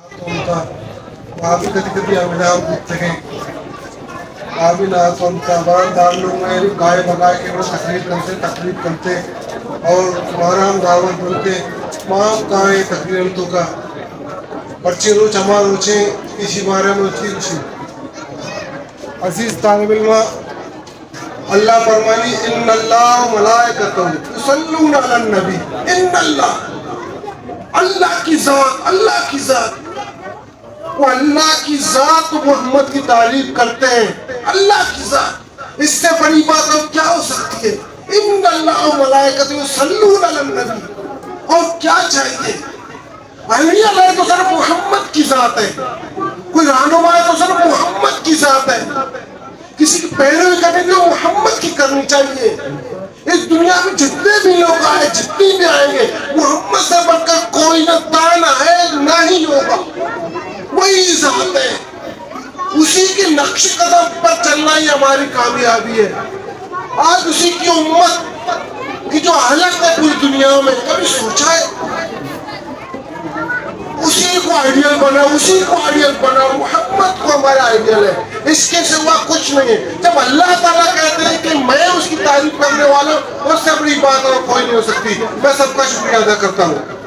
وہاں بھی کبھی کبھی ہم دیکھتے ہیں قابل بڑا دارالعلوم میں گائے بگائے کے وہ تقریب کرتے اور محرم دعوت بنتے وہاں کہاں ہے تقریروں کا بچے روچ ہمارا روچے اسی بارے میں اچھی عزیز طالب علم اللہ فرمانی ان اللہ ملائکتہ یصلون علی النبی ان اللہ کی ذات وہ اللہ کی ذات محمد کی تعریف کرتے ہیں اللہ کی ذات اس سے بڑی بات اب کیا ہو سکتی ہے ان اللہ و ملائکۃ یصلون علی النبی اور کیا چاہیے علی علیہ تو صرف محمد کی ذات ہے کوئی رہنما ہے تو صرف محمد کی ذات ہے کسی کی پیروی کرنے کے محمد کی کرنی چاہیے اس دنیا میں جتنے بھی لوگ آئے جتنی بھی آئیں گے محمد سے بڑھ کر کوئی نہ تانا ہے نہ ہی ہوگا وہی ذات ہے اسی کے نقش قدم پر چلنا ہی ہماری کامیابی ہے آج اسی کی امت کی جو حالت ہے پوری دنیا میں کبھی سوچا ہے اسی کو آئیڈیل بنا محمد کو ہمارا آئیڈیل ہے اس کے سوا کچھ نہیں ہے جب اللہ تعالیٰ کہتے ہیں کہ میں اس کی تعریف کرنے والا ہوں اس سے بڑی بات اور کوئی نہیں ہو سکتی میں سب کا شکریہ ادا کرتا ہوں